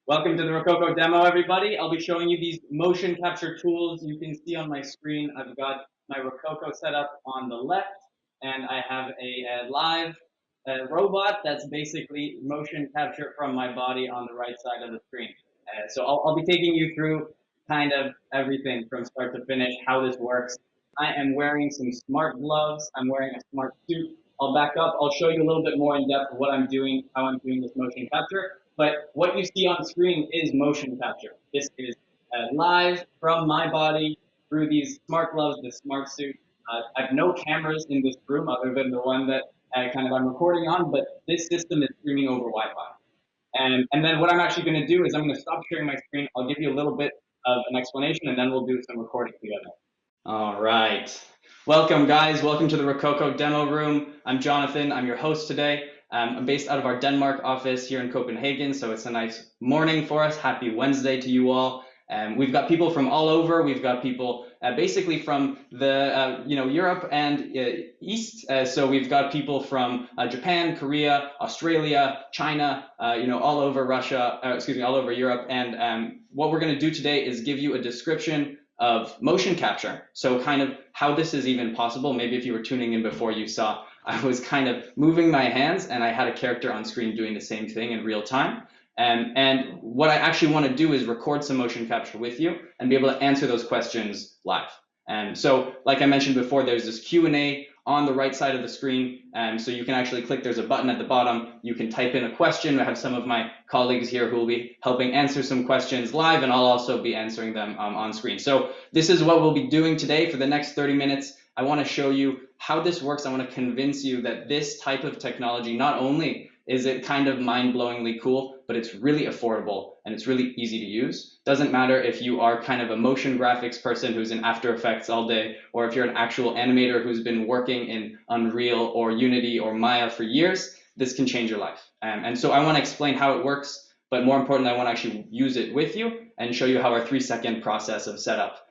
Welcome to the Rokoko demo, everybody. I'll be showing you these motion capture tools. You can see on my screen, I've got my Rokoko set up on the left, and I have a live robot that's basically motion capture from my body on the right side of the screen. So I'll be taking you through kind of everything from start to finish, how this works. I am wearing some smart gloves. I'm wearing a smart suit. I'll back up. I'll show you a little bit more in depth what I'm doing, how I'm doing this motion capture. But what you see on screen is motion capture. This is live from my body through these smart gloves, this smart suit. I have no cameras in this room other than the one that I'm recording on, but this system is streaming over Wi-Fi. And then what I'm actually going to do is I'm going to stop sharing my screen. I'll give you a little bit of an explanation, and then we'll do some recording together. All right. Welcome, guys. Welcome to the Rokoko demo room. I'm Jonathan. I'm your host today. I'm based out of our Denmark office here in Copenhagen, so it's a nice morning for us. Happy Wednesday to you all. We've got people from all over. We've got people basically from the Europe and East. So we've got people from Japan, Korea, Australia, China, all over Russia. All over Europe. And what we're going to do today is give you a description of motion capture. So kind of how this is even possible. Maybe if you were tuning in before, you saw I was kind of moving my hands and I had a character on screen doing the same thing in real time. And what I actually want to do is record some motion capture with you and be able to answer those questions live. And so, like I mentioned before, there's this Q&A on the right side of the screen. So you can actually click, there's a button at the bottom. You can type in a question. I have some of my colleagues here who will be helping answer some questions live, and I'll also be answering them on screen. So this is what we'll be doing today for the next 30 minutes. I want to show you how this works. I want to convince you that this type of technology, not only is it kind of mind-blowingly cool, but it's really affordable and it's really easy to use. Doesn't matter if you are kind of a motion graphics person who's in After Effects all day, or if you're an actual animator who's been working in Unreal or Unity or Maya for years, this can change your life. And so I want to explain how it works, but more importantly, I want to actually use it with you and show you how our 3-second process of setup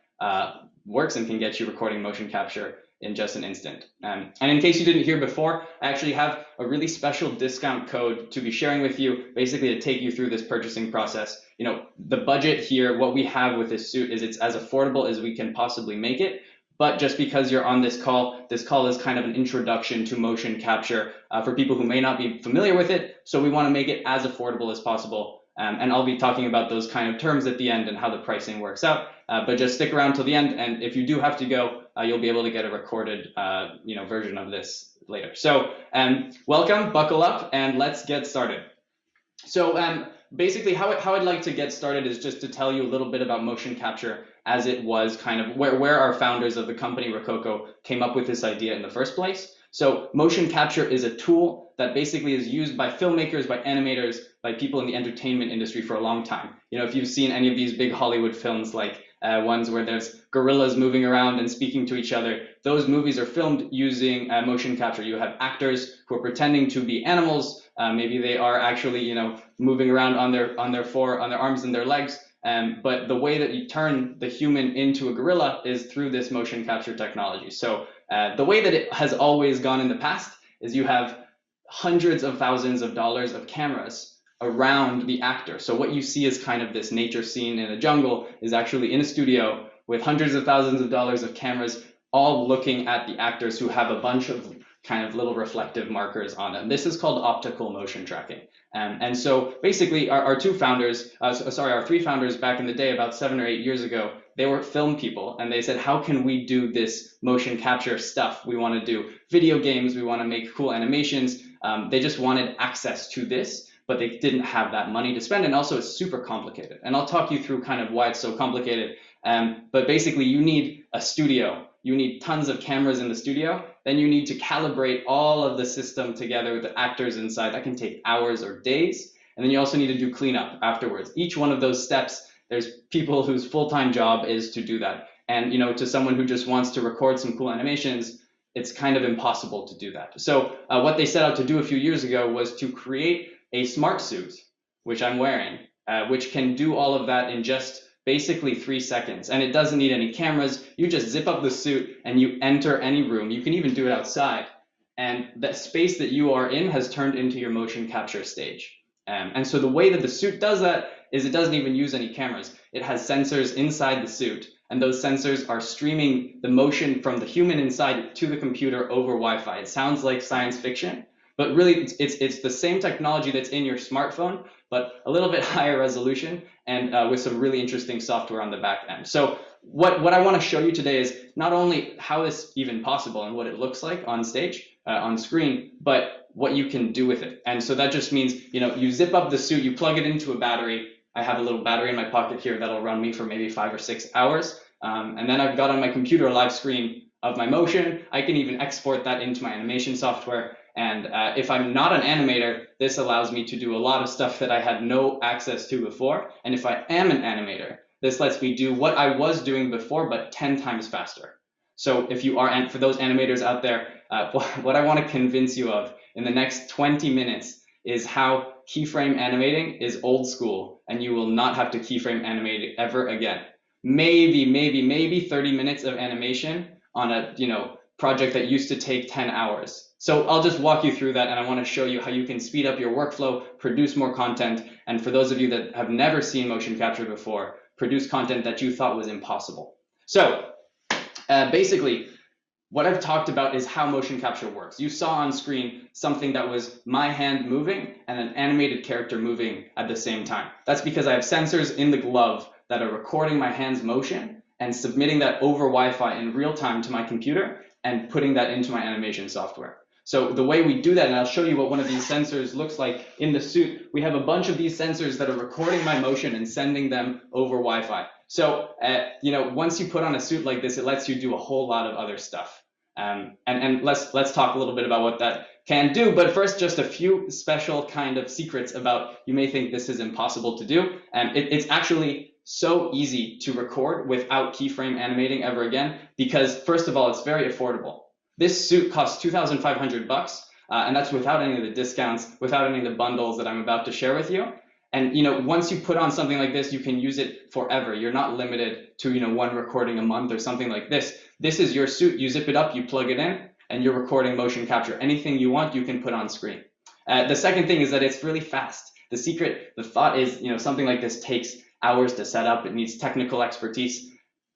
works and can get you recording motion capture in just an instant. And in case you didn't hear before, I actually have a really special discount code to be sharing with you, basically to take you through this purchasing process. The budget here, what we have with this suit is it's as affordable as we can possibly make it. But just because you're on this call is kind of an introduction to motion capture for people who may not be familiar with it. So we want to make it as affordable as possible. And I'll be talking about those kind of terms at the end and how the pricing works out. But just stick around till the end, and if you do have to go, you'll be able to get a recorded version of this later. So welcome, buckle up, and let's get started. So basically how I'd like to get started is just to tell you a little bit about motion capture as it was kind of where our founders of the company Rokoko came up with this idea in the first place. So motion capture is a tool that basically is used by filmmakers, by animators, by people in the entertainment industry for a long time. If you've seen any of these big Hollywood films, like ones where there's gorillas moving around and speaking to each other, those movies are filmed using motion capture. You have actors who are pretending to be animals. Maybe they are actually, moving around on their arms and their legs. But the way that you turn the human into a gorilla is through this motion capture technology. So the way that it has always gone in the past is you have hundreds of thousands of dollars of cameras around the actor. So what you see is kind of this nature scene in a jungle is actually in a studio with hundreds of thousands of dollars of cameras all looking at the actors who have a bunch of kind of little reflective markers on them. This is called optical motion tracking. And so basically our three founders back in the day, about 7 or 8 years ago, they were film people, and they said, how can we do this motion capture stuff? We want to do video games, we want to make cool animations. They just wanted access to this, but they didn't have that money to spend, and also it's super complicated. And I'll talk you through kind of why it's so complicated. But basically you need a studio. You need tons of cameras in the studio. Then you need to calibrate all of the system together with the actors inside. That can take hours or days. And then you also need to do cleanup afterwards. Each one of those steps, there's people whose full-time job is to do that. And to someone who just wants to record some cool animations, it's kind of impossible to do that. So what they set out to do a few years ago was to create a smart suit, which I'm wearing, which can do all of that in just basically 3 seconds. And it doesn't need any cameras. You just zip up the suit and you enter any room. You can even do it outside. And that space that you are in has turned into your motion capture stage. And so the way that the suit does that is it doesn't even use any cameras. It has sensors inside the suit, and those sensors are streaming the motion from the human inside to the computer over Wi-Fi. It sounds like science fiction, but really it's the same technology that's in your smartphone, but a little bit higher resolution and with some really interesting software on the back end. So what I want to show you today is not only how this is even possible and what it looks like on stage, on screen, but what you can do with it. And so that just means, you zip up the suit, you plug it into a battery. I have a little battery in my pocket here that'll run me for maybe 5 or 6 hours. And then I've got on my computer a live screen of my motion. I can even export that into my animation software. And if I'm not an animator, this allows me to do a lot of stuff that I had no access to before. And if I am an animator, this lets me do what I was doing before, but 10 times faster. So if you are, and for those animators out there, what I want to convince you of in the next 20 minutes is how keyframe animating is old school, and you will not have to keyframe animate ever again. Maybe 30 minutes of animation on a project that used to take 10 hours. So I'll just walk you through that, and I want to show you how you can speed up your workflow, produce more content, and for those of you that have never seen motion capture before, produce content that you thought was impossible. So basically, what I've talked about is how motion capture works. You saw on screen something that was my hand moving and an animated character moving at the same time. That's because I have sensors in the glove that are recording my hand's motion and submitting that over Wi-Fi in real time to my computer and putting that into my animation software. So the way we do that, and I'll show you what one of these sensors looks like in the suit, we have a bunch of these sensors that are recording my motion and sending them over Wi-Fi. So, once you put on a suit like this, it lets you do a whole lot of other stuff. And let's talk a little bit about what that can do. But first, just a few special kind of secrets about, you may think this is impossible to do. And it's actually so easy to record without keyframe animating ever again, because first of all, it's very affordable. This suit costs $2,500, and that's without any of the discounts, without any of the bundles that I'm about to share with you. And once you put on something like this, you can use it forever. You're not limited to one recording a month or something like this. This is your suit. You zip it up, you plug it in, and you're recording motion capture. Anything you want, you can put on screen. The second thing is that it's really fast. The secret, the thought is, something like this takes hours to set up. It needs technical expertise.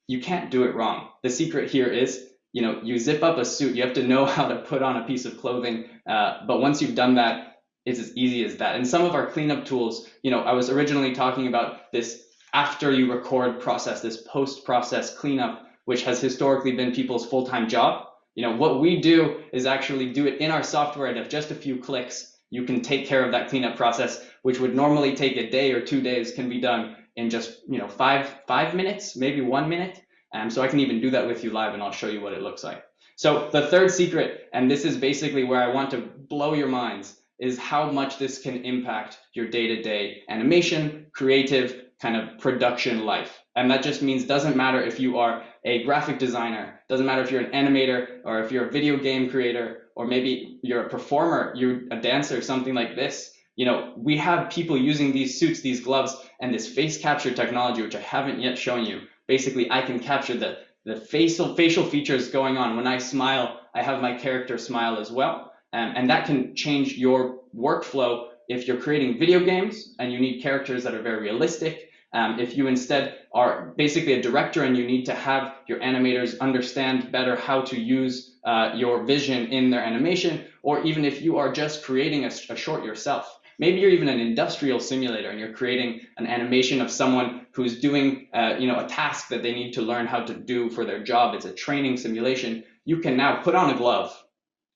You can't do it wrong. The secret here is, you zip up a suit. You have to know how to put on a piece of clothing. But once you've done that, it's as easy as that. And some of our cleanup tools, I was originally talking about this after you record process, this post-process cleanup, which has historically been people's full-time job. What we do is actually do it in our software, and if just a few clicks, you can take care of that cleanup process, which would normally take a day or 2 days, can be done in just 5 minutes, maybe 1 minute. So I can even do that with you live, and I'll show you what it looks like. So the third secret, and this is basically where I want to blow your minds, is how much this can impact your day-to-day animation, creative, kind of production life. And that just means, doesn't matter if you are a graphic designer, doesn't matter if you're an animator, or if you're a video game creator, or maybe you're a performer, you're a dancer, something like this. We have people using these suits, these gloves, and this face capture technology, which I haven't yet shown you. Basically, I can capture the facial features going on. When I smile, I have my character smile as well. And that can change your workflow if you're creating video games and you need characters that are very realistic. If you instead are basically a director and you need to have your animators understand better how to use your vision in their animation, or even if you are just creating a short yourself. Maybe you're even an industrial simulator and you're creating an animation of someone who's doing a task that they need to learn how to do for their job. It's a training simulation. You can now put on a glove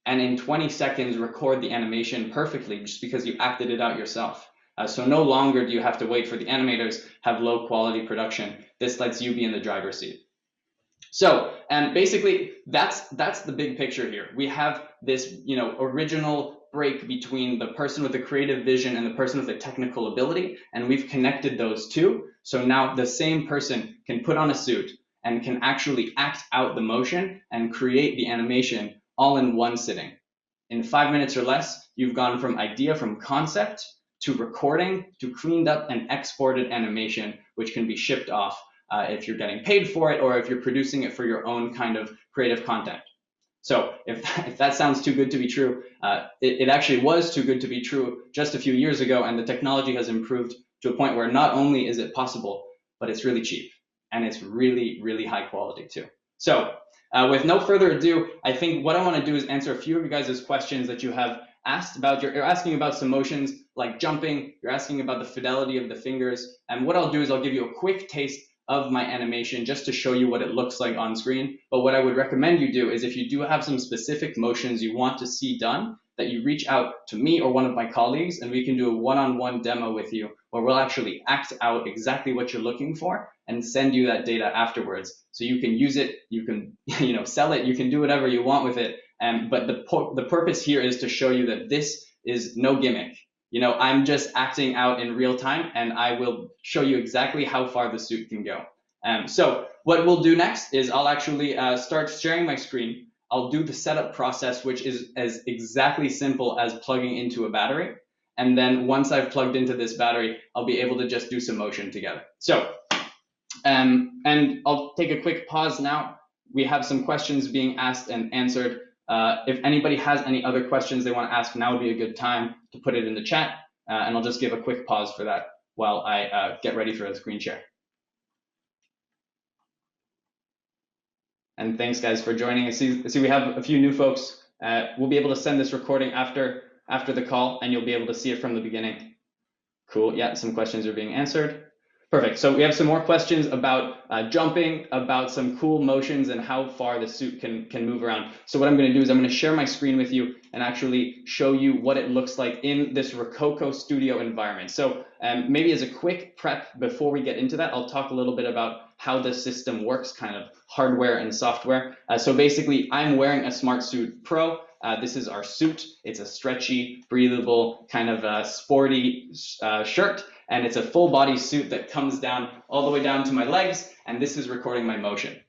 and in 20 seconds record the animation perfectly just because you acted it out yourself. So no longer do you have to wait for the animators, have low quality production. This lets you be in the driver's seat. So basically that's the big picture here. We have this original break between the person with the creative vision and the person with the technical ability, and we've connected those two. So now the same person can put on a suit and can actually act out the motion and create the animation all in one sitting. In 5 minutes or less, you've gone from idea, from concept, to recording, to cleaned up and exported animation, which can be shipped off if you're getting paid for it or if you're producing it for your own kind of creative content. So if that sounds too good to be true, it actually was too good to be true just a few years ago, and the technology has improved to a point where not only is it possible, but it's really cheap, and it's really, really high quality too. So with no further ado, I think what I want to do is answer a few of you guys' questions that you have asked about. You're asking about some motions like jumping, you're asking about the fidelity of the fingers, and what I'll do is I'll give you a quick taste of my animation just to show you what it looks like on screen. But what I would recommend you do is if you do have some specific motions you want to see done, that you reach out to me or one of my colleagues, and we can do a one-on-one demo with you where we'll actually act out exactly what you're looking for and send you that data afterwards. So you can use it, you can sell it, you can do whatever you want with it. But the purpose here is to show you that this is no gimmick. I'm just acting out in real time, and I will show you exactly how far the suit can go. So what we'll do next is I'll actually start sharing my screen. I'll do the setup process, which is as exactly simple as plugging into a battery. And then once I've plugged into this battery, I'll be able to just do some motion together. So, and I'll take a quick pause now. We have some questions being asked and answered. If anybody has any other questions they want to ask, now would be a good time to put it in the chat, and I'll just give a quick pause for that while I get ready for the screen share. And thanks guys for joining. I see we have a few new folks. We'll be able to send this recording after the call, and you'll be able to see it from the beginning. Cool, yeah, some questions are being answered. Perfect, so we have some more questions about jumping, about some cool motions and how far the suit can move around. So what I'm gonna do is I'm gonna share my screen with you and actually show you what it looks like in this Rokoko studio environment. So maybe as a quick prep before we get into that, I'll talk a little bit about how the system works, kind of hardware and software. So basically I'm wearing a Smartsuit Pro. This is our suit. It's a stretchy, breathable, kind of sporty shirt. And it's a full body suit that comes down all the way down to my legs, and this is recording my motion.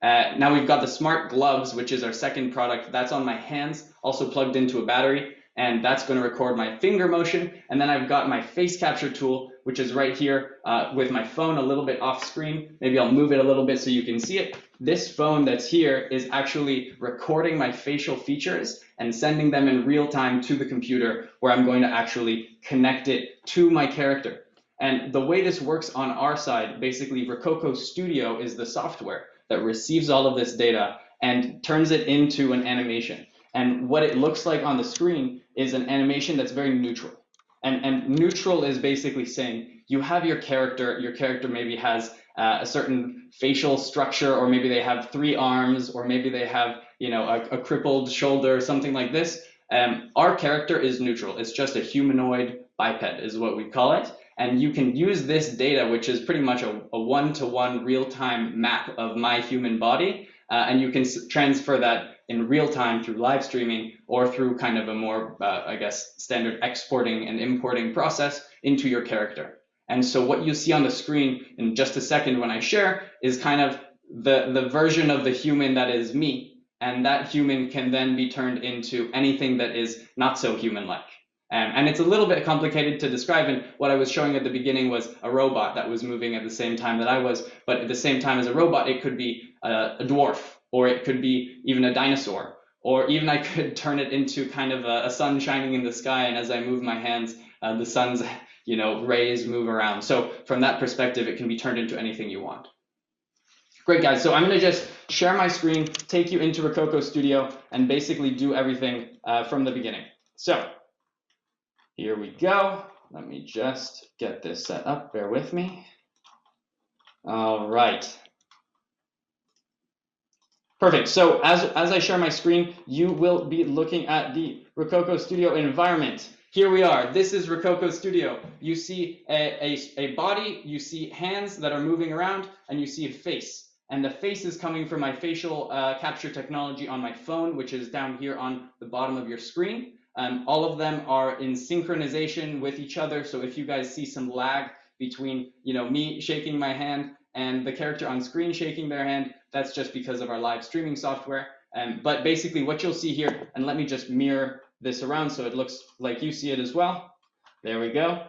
Now we've got the smart gloves, which is our second product. That's on my hands, also plugged into a battery, and that's going to record my finger motion. And then I've got my face capture tool, which is right here with my phone a little bit off screen. Maybe I'll move it a little bit so you can see it. This phone that's here is actually recording my facial features and sending them in real time to the computer, where I'm going to actually connect it to my character. And the way this works on our side, basically Rokoko Studio is the software that receives all of this data and turns it into an animation. And what it looks like on the screen is an animation that's very neutral. And neutral is basically saying you have your character maybe has a certain facial structure, or maybe they have 3 arms, or maybe they have a crippled shoulder, something like this. Our character is neutral. It's just a humanoid biped is what we call it. And you can use this data, which is pretty much a one-to-one real-time map of my human body, and you can transfer that in real time through live streaming or through kind of a more, I guess, standard exporting and importing process into your character. And so what you see on the screen in just a second when I share is kind of the version of the human that is me, and that human can then be turned into anything that is not so human-like. And it's a little bit complicated to describe, and what I was showing at the beginning was a robot that was moving at the same time that I was, but at the same time as a robot, it could be a dwarf, or it could be even a dinosaur, or even I could turn it into kind of a sun shining in the sky, and as I move my hands, the sun's rays move around. So from that perspective, it can be turned into anything you want. Great, guys. So I'm going to just share my screen, take you into Rokoko Studio, and basically do everything from the beginning. So here we go. Let me just get this set up. Bear with me. All right. Perfect. So as I share my screen, you will be looking at the Rokoko Studio environment. Here we are. This is Rokoko Studio. You see a body, you see hands that are moving around, and you see a face. And the face is coming from my facial capture technology on my phone, which is down here on the bottom of your screen. All of them are in synchronization with each other. So if you guys see some lag between me shaking my hand and the character on screen shaking their hand, that's just because of our live streaming software. But basically what you'll see here, and let me just mirror this around so it looks like you see it as well. There we go.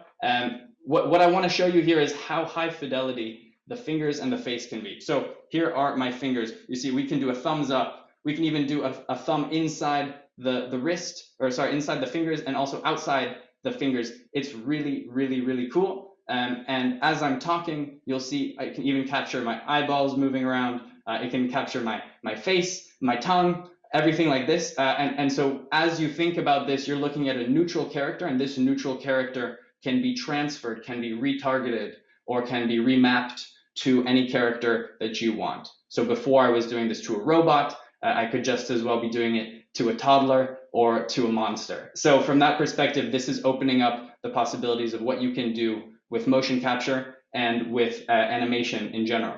What I want to show you here is how high fidelity the fingers and the face can be. So here are my fingers. You see we can do a thumbs up, We can even do a thumb inside the wrist, or sorry, inside the fingers, and also outside the fingers. It's really, really, really cool. And as I'm talking, you'll see I can even capture my eyeballs moving around. It can capture my face, my tongue, everything like this. And so as you think about this, you're looking at a neutral character, and this neutral character can be transferred, can be retargeted, or can be remapped to any character that you want. So before I was doing this to a robot, I could just as well be doing it to a toddler or to a monster. So from that perspective, this is opening up the possibilities of what you can do with motion capture and with animation in general.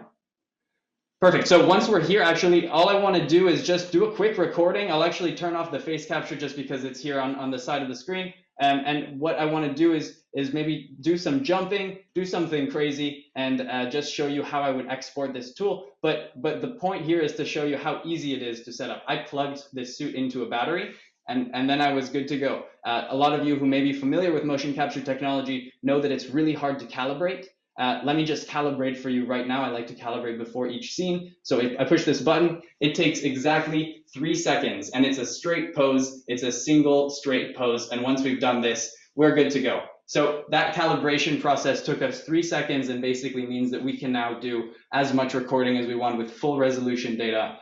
Perfect. So once we're here, actually, all I want to do is just do a quick recording. I'll actually turn off the face capture just because it's here on the side of the screen. And what I want to do is maybe do some jumping, do something crazy, and just show you how I would export this tool. But the point here is to show you how easy it is to set up. I plugged this suit into a battery, and then I was good to go. A lot of you who may be familiar with motion capture technology know that it's really hard to calibrate. Let me just calibrate for you right now. I like to calibrate before each scene. So if I push this button, it takes exactly 3 seconds, and it's a straight pose. It's a single straight pose. And once we've done this, we're good to go. So that calibration process took us 3 seconds, and basically means that we can now do as much recording as we want with full resolution data.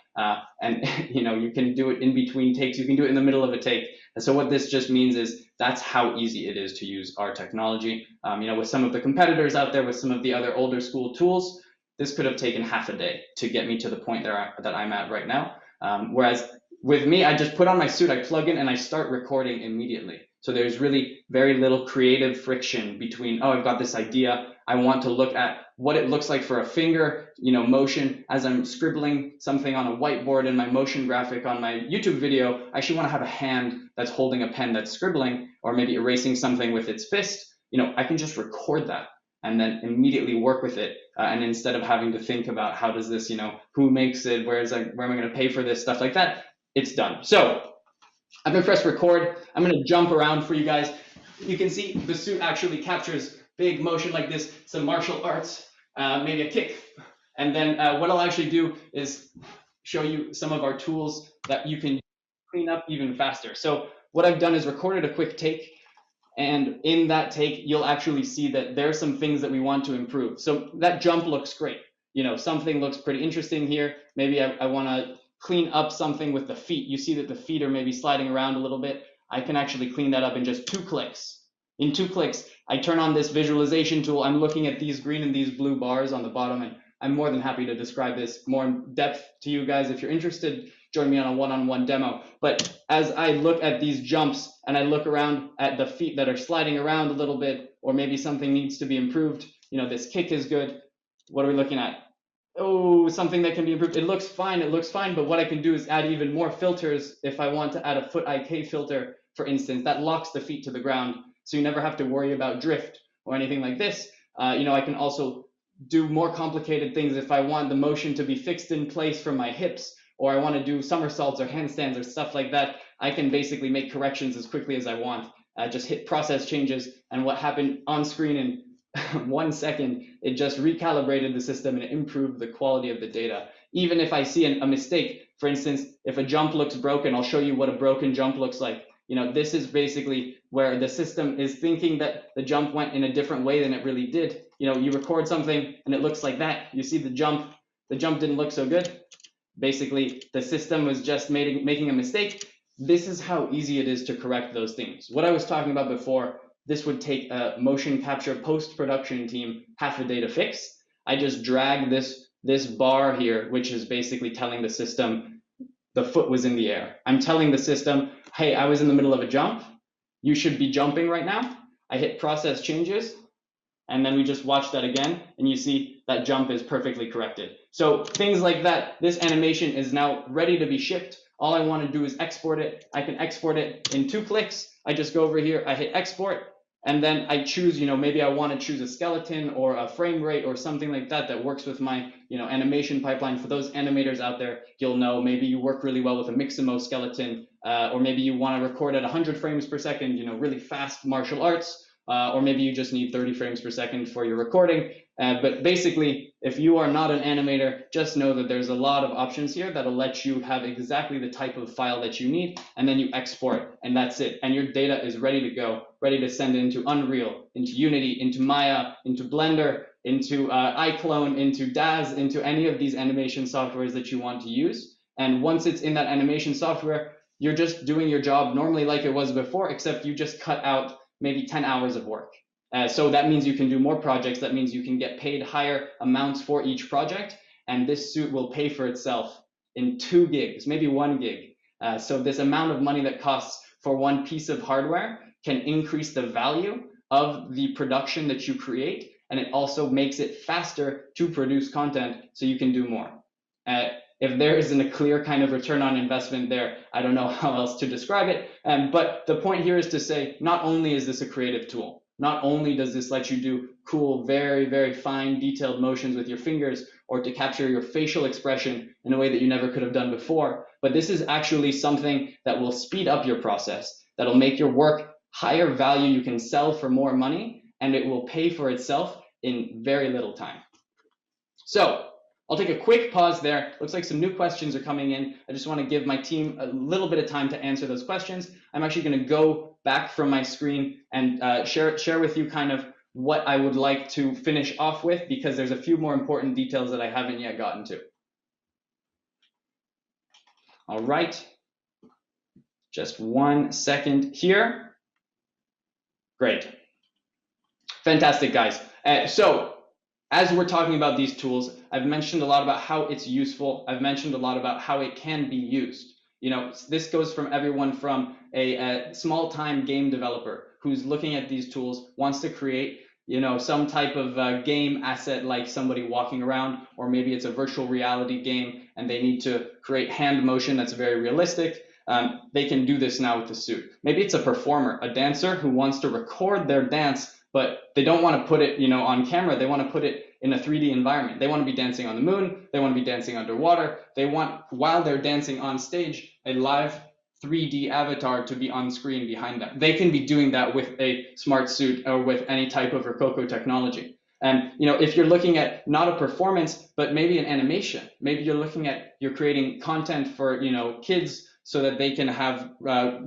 And you can do it in between takes. You can do it in the middle of a take. And so what this just means is that's how easy it is to use our technology. With some of the competitors out there, with some of the other older school tools, this could have taken half a day to get me to the point that I'm at right now. Whereas with me, I just put on my suit, I plug in, and I start recording immediately. So there's really very little creative friction between, oh, I've got this idea. I want to look at what it looks like for a finger, motion as I'm scribbling something on a whiteboard in my motion graphic on my YouTube video. I actually want to have a hand that's holding a pen that's scribbling, or maybe erasing something with its fist. I can just record that and then immediately work with it. And instead of having to think about how does this, who makes it, where am I going to pay for this, stuff like that, it's done. So I'm going to press record. I'm going to jump around for you guys. You can see the suit actually captures big motion like this, some martial arts, maybe a kick. And then what I'll actually do is show you some of our tools that you can clean up even faster. So what I've done is recorded a quick take. And in that take, you'll actually see that there are some things that we want to improve. So that jump looks great. Something looks pretty interesting here. Maybe I want to clean up something with the feet. You see that the feet are maybe sliding around a little bit. I can actually clean that up in just 2 clicks. In 2 clicks, I turn on this visualization tool. I'm looking at these green and these blue bars on the bottom, and I'm more than happy to describe this more in depth to you guys. If you're interested, join me on a one-on-one demo. But as I look at these jumps and I look around at the feet that are sliding around a little bit, or maybe something needs to be improved, this kick is good. What are we looking at? Oh, something that can be improved. It looks fine, but what I can do is add even more filters. If I want to add a foot IK filter, for instance, that locks the feet to the ground, so you never have to worry about drift or anything like this. I can also do more complicated things if I want the motion to be fixed in place from my hips, or I want to do somersaults or handstands or stuff like that. I can basically make corrections as quickly as I want. Just hit process changes, and what happened on screen in 1 second, it just recalibrated the system and it improved the quality of the data. Even if I see a mistake, for instance, if a jump looks broken, I'll show you what a broken jump looks like. This is basically where the system is thinking that the jump went in a different way than it really did. You record something and it looks like that. You see the jump didn't look so good. Basically, the system was just making a mistake. This is how easy it is to correct those things. What I was talking about before, this would take a motion capture post-production team half a day to fix. I just drag this bar here, which is basically telling the system the foot was in the air. I'm telling the system, hey, I was in the middle of a jump. You should be jumping right now. I hit process changes, and then we just watch that again, and you see that jump is perfectly corrected. So things like that, this animation is now ready to be shipped. All I want to do is export it. I can export it in 2 clicks. I just go over here, I hit export, and then I choose, maybe I want to choose a skeleton or a frame rate or something like that works with my, animation pipeline. For those animators out there, you'll know maybe you work really well with a Mixamo skeleton, or maybe you want to record at 100 frames per second, really fast martial arts, or maybe you just need 30 frames per second for your recording. But basically, if you are not an animator, just know that there's a lot of options here that'll let you have exactly the type of file that you need, and then you export, and that's it. And your data is ready to go, ready to send into Unreal, into Unity, into Maya, into Blender, into iClone, into Daz, into any of these animation softwares that you want to use. And once it's in that animation software, you're just doing your job normally like it was before, except you just cut out maybe 10 hours of work. So that means you can do more projects. That means you can get paid higher amounts for each project. And this suit will pay for itself in 2 gigs, maybe 1 gig. So this amount of money that costs for one piece of hardware can increase the value of the production that you create. And it also makes it faster to produce content so you can do more. If there isn't a clear kind of return on investment there, I don't know how else to describe it. But the point here is to say, not only is this a creative tool, not only does this let you do cool, very, very fine, detailed motions with your fingers, or to capture your facial expression in a way that you never could have done before, but this is actually something that will speed up your process, that'll make your work higher value, you can sell for more money, and it will pay for itself in very little time. So I'll take a quick pause there. Looks like some new questions are coming in. I just want to give my team a little bit of time to answer those questions. I'm actually going to go back from my screen and share with you kind of what I would like to finish off with, because there's a few more important details that I haven't yet gotten to. All right. Just 1 second here. Great. Fantastic, guys. So as we're talking about these tools, I've mentioned a lot about how it's useful. I've mentioned a lot about how it can be used. You know, this goes from everyone from a small-time game developer who's looking at these tools, wants to create, you know, some type of game asset like somebody walking around, or maybe it's a virtual reality game and they need to create hand motion that's very realistic. They can do this now with the suit. Maybe it's a performer, a dancer who wants to record their dance, but they don't want to put it, you know, on camera. They want to put it in a 3D environment. They want to be dancing on the moon. They want to be dancing underwater. They want, while they're dancing on stage, a live 3D avatar to be on screen behind them. They can be doing that with a Smartsuit or with any type of Rokoko technology. And, you know, if you're looking at not a performance, but maybe an animation, maybe you're creating content for, you know, kids so that they can have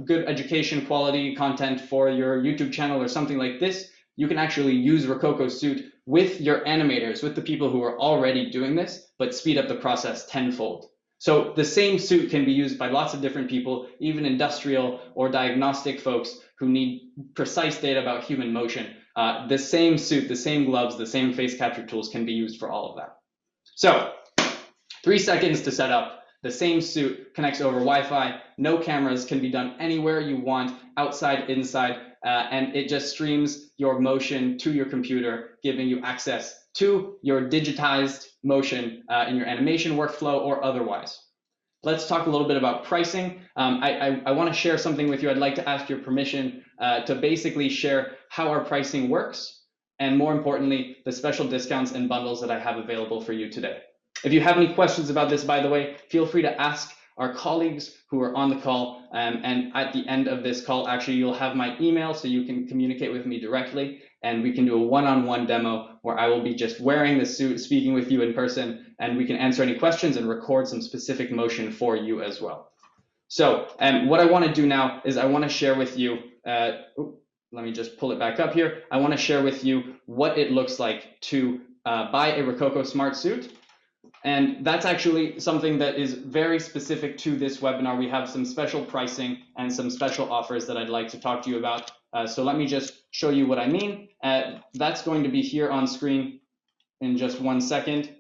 good education quality content for your YouTube channel or something like this, you can actually use Rokoko Suit with your animators, with the people who are already doing this, but speed up the process tenfold. So the same suit can be used by lots of different people, even industrial or diagnostic folks who need precise data about human motion. The same suit, the same gloves, the same face capture tools can be used for all of that. So 3 seconds to set up. The same suit connects over Wi-Fi. No cameras, can be done anywhere you want, outside, inside, and it just streams your motion to your computer, giving you access to your digitized motion in your animation workflow or otherwise. Let's talk a little bit about pricing. I want to share something with you. I'd like to ask your permission to basically share how our pricing works, and more importantly, the special discounts and bundles that I have available for you today. If you have any questions about this, by the way, feel free to ask our colleagues who are on the call. And at the end of this call, actually, you'll have my email so you can communicate with me directly. And we can do a one-on-one demo where I will be just wearing the suit, speaking with you in person, and we can answer any questions and record some specific motion for you as well. So what I want to do now is I want to share with you, let me just pull it back up here. I want to share with you what it looks like to buy a Rokoko Smartsuit. And that's actually something that is very specific to this webinar. We have some special pricing and some special offers that I'd like to talk to you about. So let me just show you what I mean. That's going to be here on screen in just 1 second.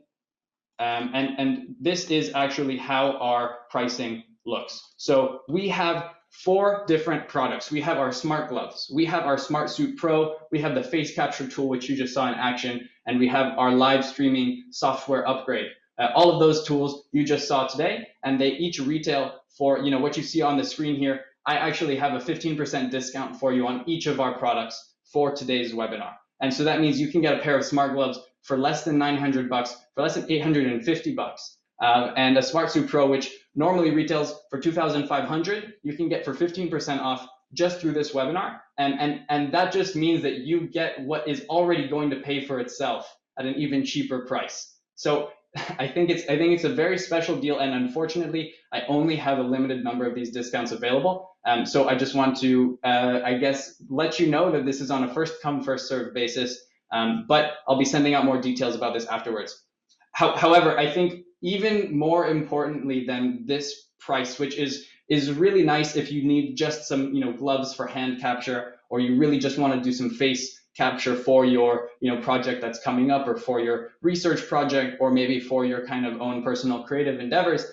And this is actually how our pricing looks. So we have 4 different products. We have our smart gloves. We have our Smartsuit Pro. We have the face capture tool, which you just saw in action. And we have our live streaming software upgrade. All of those tools you just saw today, and they each retail for, you know, what you see on the screen here. I actually have a 15% discount for you on each of our products for today's webinar. And so that means you can get a pair of smart gloves for less than $900, for less than $850. And a Smartsuit Pro, which normally retails for $2,500, you can get for 15% off just through this webinar. And that just means that you get what is already going to pay for itself at an even cheaper price. So I think it's a very special deal, and unfortunately, I only have a limited number of these discounts available. So I just want to, I guess, let you know that this is on a first come, first served basis. But I'll be sending out more details about this afterwards. However, I think even more importantly than this price, which is really nice if you need just some gloves for hand capture, or you really just want to do some face capture for your project that's coming up, or for your research project, or maybe for your kind of own personal creative endeavors.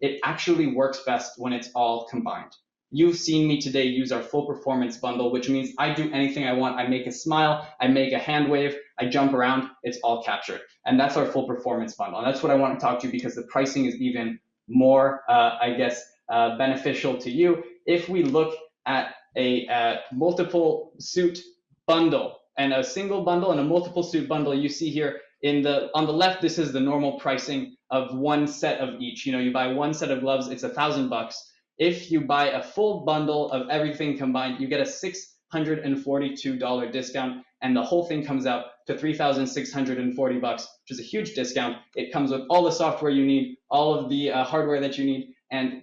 It actually works best when it's all combined. You've seen me today use our full performance bundle, which means I do anything I want. I make a smile, I make a hand wave, I jump around, it's all captured. And that's our full performance bundle. And that's what I want to talk to you, because the pricing is even more, I guess, beneficial to you. If we look at a multiple suit bundle, and a single bundle and a multiple suit bundle, you see here on the left, this is the normal pricing of one set of each. You buy one set of gloves, it's $1,000. If you buy a full bundle of everything combined, you get a $642 discount, and the whole thing comes out to $3,640, which is a huge discount. It comes with all the software you need, all of the hardware that you need, and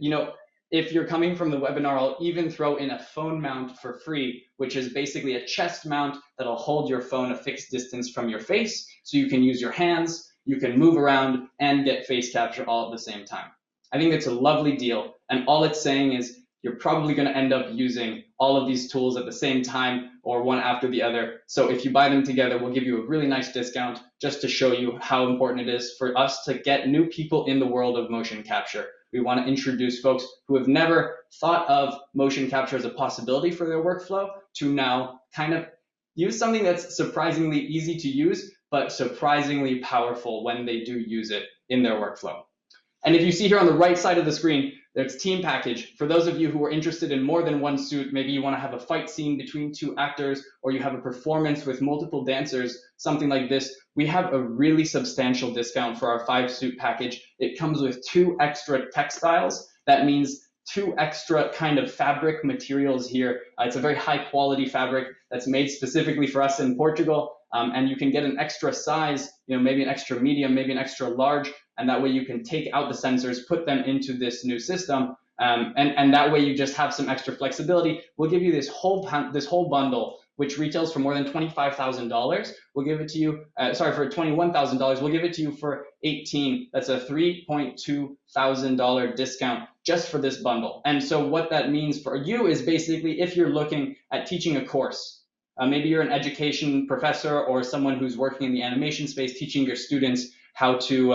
if you're coming from the webinar, I'll even throw in a phone mount for free, which is basically a chest mount that'll hold your phone a fixed distance from your face, so you can use your hands, you can move around, and get face capture all at the same time. I think it's a lovely deal, and all it's saying is you're probably going to end up using all of these tools at the same time, or one after the other. So if you buy them together, we'll give you a really nice discount, just to show you how important it is for us to get new people in the world of motion capture. We want to introduce folks who have never thought of motion capture as a possibility for their workflow to now kind of use something that's surprisingly easy to use, but surprisingly powerful when they do use it in their workflow. And if you see here on the right side of the screen, there's Team Package. For those of you who are interested in more than one suit, maybe you want to have a fight scene between two actors, or you have a performance with multiple dancers, something like this, we have a really substantial discount for our 5-suit package. It comes with 2 extra textiles. That means 2 extra kind of fabric materials here. It's a very high quality fabric that's made specifically for us in Portugal. And you can get an extra size, maybe an extra medium, maybe an extra large, and that way you can take out the sensors, put them into this new system, and that way you just have some extra flexibility. We'll give you this whole bundle, which retails for more than $25,000. We'll give it to you, for $21,000. We'll give it to you for $18,000. That's a $3,200 discount just for this bundle. And so what that means for you is basically, if you're looking at teaching a course, maybe you're an education professor or someone who's working in the animation space, teaching your students how to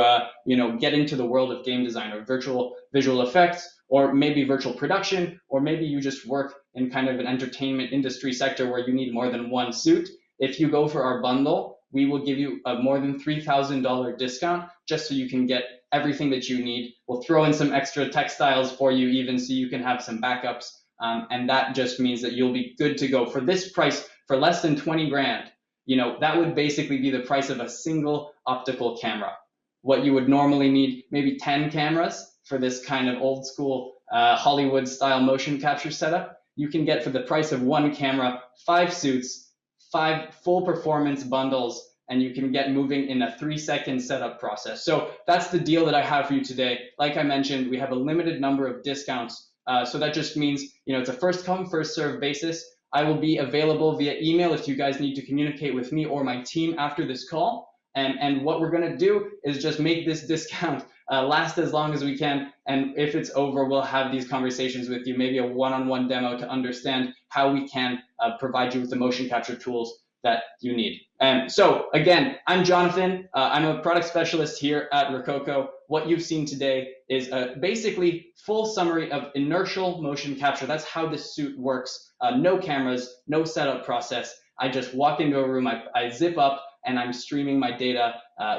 get into the world of game design or virtual visual effects, or maybe virtual production, or maybe you just work in kind of an entertainment industry sector where you need more than one suit. If you go for our bundle, we will give you a more than $3,000 discount just so you can get everything that you need. We'll throw in some extra textiles for you even, so you can have some backups. And that just means that you'll be good to go. For this price, for less than 20 grand, that would basically be the price of a single optical camera. What you would normally need, maybe 10 cameras for this kind of old school Hollywood style motion capture setup, you can get for the price of 1 camera, 5 suits, 5 full performance bundles, and you can get moving in a 3-second setup process. So that's the deal that I have for you today. Like I mentioned, we have a limited number of discounts. So that just means, it's a first come, first serve basis. I will be available via email if you guys need to communicate with me or my team after this call. And what we're going to do is just make this discount last as long as we can. And if it's over, we'll have these conversations with you, maybe a one-on-one demo to understand how we can provide you with the motion capture tools that you need. So again, I'm Jonathan. I'm a product specialist here at Rokoko. What you've seen today is basically full summary of inertial motion capture. That's how this suit works. No cameras, no setup process. I just walk into a room, I zip up, and I'm streaming my data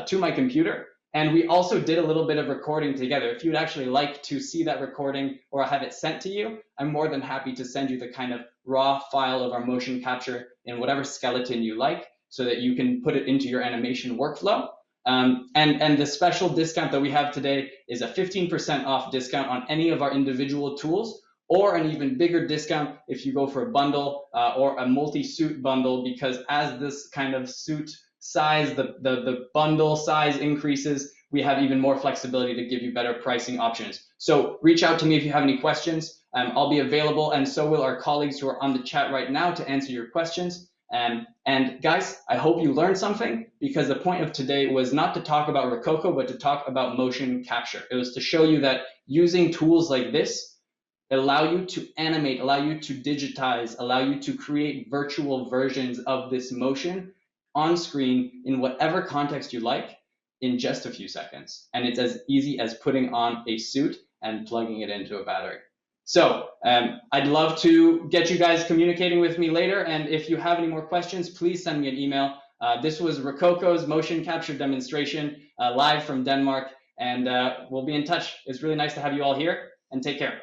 to my computer. And we also did a little bit of recording together. If you'd actually like to see that recording or have it sent to you, I'm more than happy to send you the kind of raw file of our motion capture in whatever skeleton you like, so that you can put it into your animation workflow. And the special discount that we have today is a 15% off discount on any of our individual tools, or an even bigger discount if you go for a bundle or a multi-suit bundle, because as this kind of suit size, the bundle size increases, we have even more flexibility to give you better pricing options. So reach out to me if you have any questions. I'll be available, and so will our colleagues who are on the chat right now to answer your questions. And guys, I hope you learned something, because the point of today was not to talk about Rokoko, but to talk about motion capture. It was to show you that using tools like this allow you to animate, allow you to digitize, allow you to create virtual versions of this motion on screen in whatever context you like in just a few seconds. And it's as easy as putting on a suit and plugging it into a battery. So I'd love to get you guys communicating with me later. And if you have any more questions, please send me an email. This was Rokoko's motion capture demonstration live from Denmark. And we'll be in touch. It's really nice to have you all here, and take care.